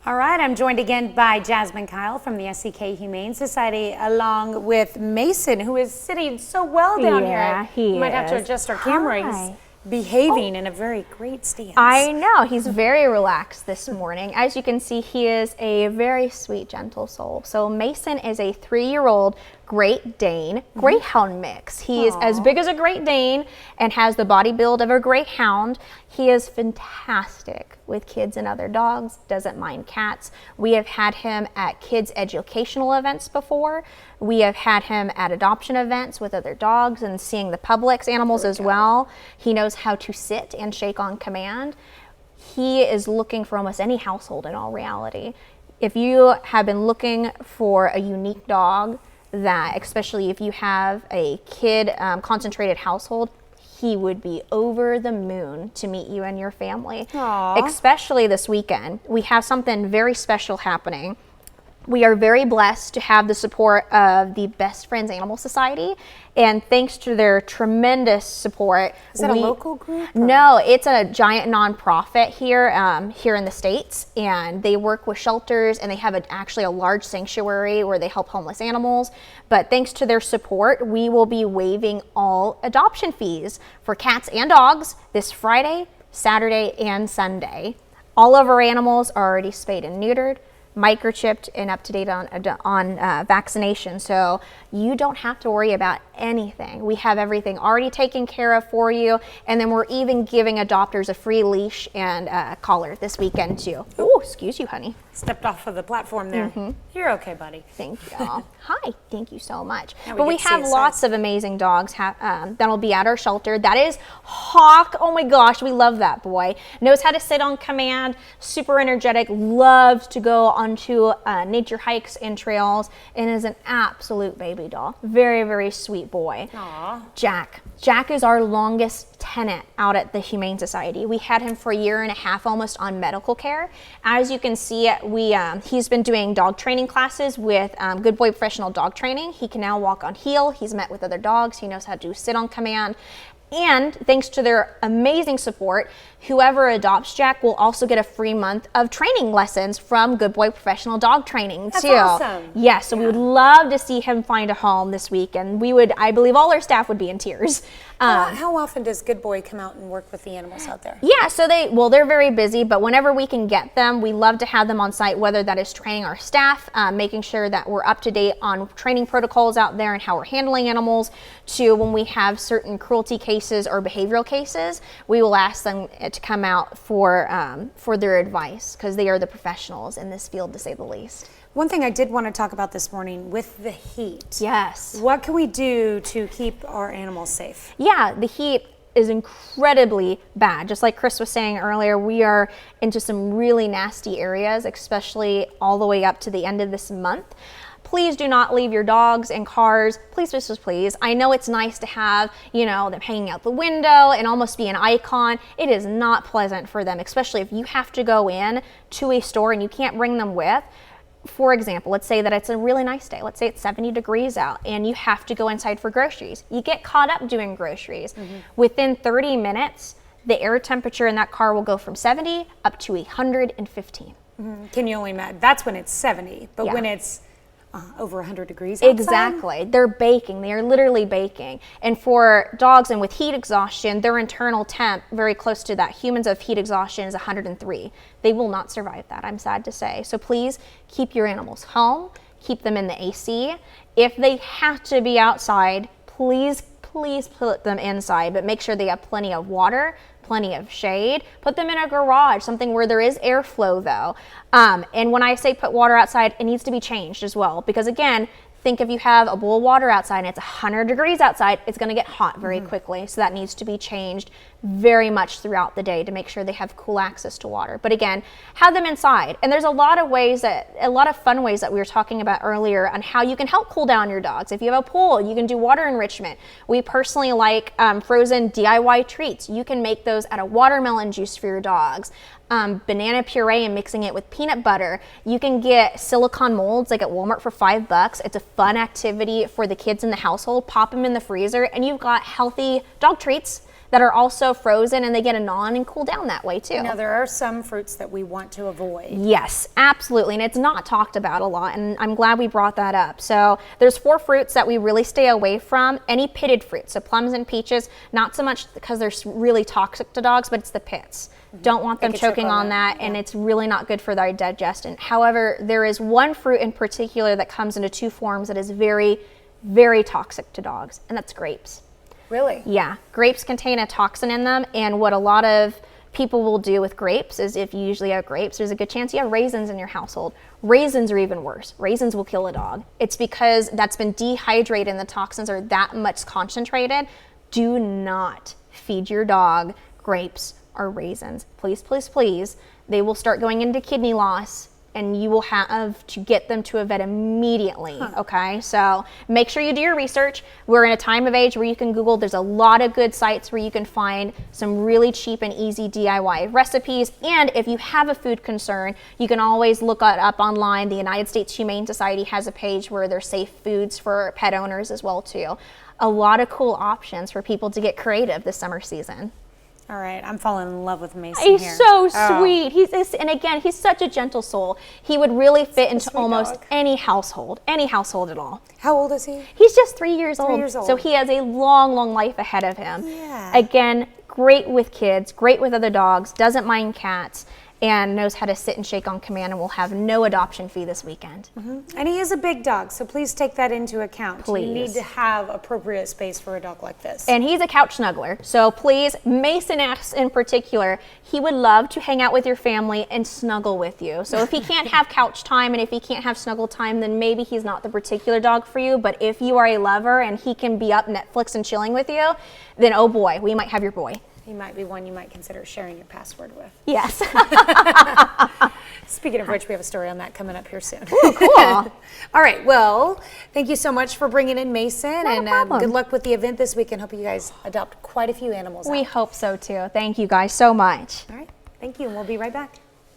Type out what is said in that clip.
All right, I'm joined again by Jasmine Kyle from the SCK Humane Society, along with Mason, who is sitting so well down here. He might have to adjust our camera. He's behaving in a very great stance. I know, he's very relaxed this morning. As you can see, he is a very sweet, gentle soul. So Mason is a 3-year-old Great Dane Greyhound mix. He is as big as a Great Dane and has the body build of a Greyhound. He is fantastic with kids and other dogs, doesn't mind cats. We have had him at kids' educational events before. We have had him at adoption events with other dogs and seeing the public's animals as well. He knows how to sit and shake on command. He is looking for almost any household in all reality. If you have been looking for a unique dog, that especially if you have a kid concentrated household, he would be over the moon to meet you and your family. Aww. Especially this weekend. We have something very special happening. We are very blessed to have the support of the Best Friends Animal Society, and thanks to their tremendous support. Is that a local group? Or? No, it's a giant nonprofit here in the States, and they work with shelters, and they have actually a large sanctuary where they help homeless animals. But thanks to their support, we will be waiving all adoption fees for cats and dogs this Friday, Saturday, and Sunday. All of our animals are already spayed and neutered, microchipped, and up to date on vaccination, so you don't have to worry about anything. We have everything already taken care of for you, and then we're even giving adopters a free leash and collar this weekend too. Oh, excuse you, honey. Stepped off of the platform there. You're okay, buddy. Thank you. Hi, thank you so much. But we have lots of amazing dogs that'll be at our shelter. That is Hawk. Oh my gosh, we love that boy. Knows how to sit on command, super energetic, loves to go onto nature hikes and trails, and is an absolute baby doll. Very, very sweet boy. Aww. Jack is our longest tenant out at the Humane Society. We had him for 1.5 years almost on medical care. As you can see, he's been doing dog training classes with Good Boy Professional Dog Training. He can now walk on heel. He's met with other dogs. He knows how to sit on command. And thanks to their amazing support, whoever adopts Jack will also get a free month of training lessons from Good Boy Professional Dog Training too. That's awesome. Yes, so we would love to see him find a home this week, and I believe all our staff would be in tears. How often does Good Boy come out and work with the animals out there? Yeah, so they're very busy, but whenever we can get them, we love to have them on site, whether that is training our staff, making sure that we're up to date on training protocols out there and how we're handling animals, to when we have certain cruelty cases or behavioral cases, we will ask them to come out for their advice, because they are the professionals in this field, to say the least. One thing I did want to talk about this morning with the heat. Yes. What can we do to keep our animals safe? Yeah, the heat is incredibly bad. Just like Chris was saying earlier, we are into some really nasty areas, especially all the way up to the end of this month. Please do not leave your dogs in cars. Please, please, please, please. I know it's nice to have, them hanging out the window and almost be an icon. It is not pleasant for them, especially if you have to go in to a store and you can't bring them with. For example, let's say that it's a really nice day. Let's say it's 70 degrees out and you have to go inside for groceries. You get caught up doing groceries. Within 30 minutes, the air temperature in that car will go from 70 up to 115. Can you only imagine? That's when it's 70, but when it's over 100 degrees outside? Exactly. They're baking. They are literally baking. And for dogs and with heat exhaustion, their internal temp, very close to that humans of heat exhaustion, is 103. They will not survive that, I'm sad to say. So please keep your animals home. Keep them in the AC. If they have to be outside, please put them inside, but make sure they have plenty of water, plenty of shade. Put them in a garage, something where there is airflow though. And when I say put water outside, it needs to be changed as well, because again, think if you have a bowl of water outside and it's 100 degrees outside, it's going to get hot very quickly. So that needs to be changed very much throughout the day to make sure they have cool access to water. But again, have them inside. And there's a lot of fun ways that we were talking about earlier on how you can help cool down your dogs. If you have a pool, you can do water enrichment. We personally like frozen DIY treats. You can make those out of watermelon juice for your dogs. Banana puree and mixing it with peanut butter. You can get silicone molds like at Walmart for $5. It's a fun activity for the kids in the household. Pop them in the freezer and you've got healthy dog treats that are also frozen, and they get a gnaw and cool down that way too. Now, there are some fruits that we want to avoid. Yes, absolutely. And it's not talked about a lot, and I'm glad we brought that up. So there's 4 fruits that we really stay away from. Any pitted fruits, so plums and peaches, not so much because they're really toxic to dogs, but it's the pits. Don't want them could choke choking on on them, that, and it's really not good for their digestion. However, there is one fruit in particular that comes into 2 forms that is very, very toxic to dogs, and that's grapes. Really? Yeah, grapes contain a toxin in them, and what a lot of people will do with grapes is, if you usually have grapes, there's a good chance you have raisins in your household. Raisins are even worse. Raisins will kill a dog. It's because that's been dehydrated and the toxins are that much concentrated. Do not feed your dog grapes or raisins. Please, please, please. They will start going into kidney loss, and you will have to get them to a vet immediately, okay? So make sure you do your research. We're in a time of age where you can Google. There's a lot of good sites where you can find some really cheap and easy DIY recipes. And if you have a food concern, you can always look it up online. The United States Humane Society has a page where there's safe foods for pet owners as well too. A lot of cool options for people to get creative this summer season. All right, I'm falling in love with Mason He's here. so sweet. And again, he's such a gentle soul. He would really fit into sweet almost dog. any household at all. How old is he? He's just 3 years old. 3 years old. So he has a long, long life ahead of him. Yeah. Again, great with kids, great with other dogs, doesn't mind cats, and knows how to sit and shake on command, and will have no adoption fee this weekend. And he is a big dog, so please take that into account. Please. You need to have appropriate space for a dog like this. And he's a couch snuggler. So please, Mason asks in particular, he would love to hang out with your family and snuggle with you. So if he can't have couch time and if he can't have snuggle time, then maybe he's not the particular dog for you. But if you are a lover and he can be up Netflix and chilling with you, then oh boy, we might have your boy. He might be one you might consider sharing your password with. Yes. Speaking of which, we have a story on that coming up here soon. Ooh, cool. All right, well, thank you so much for bringing in Mason, Not a problem. good luck with the event this weekend. Hope you guys adopt quite a few animals. We out. hope so too. Thank you guys so much. All right, thank you, and we'll be right back.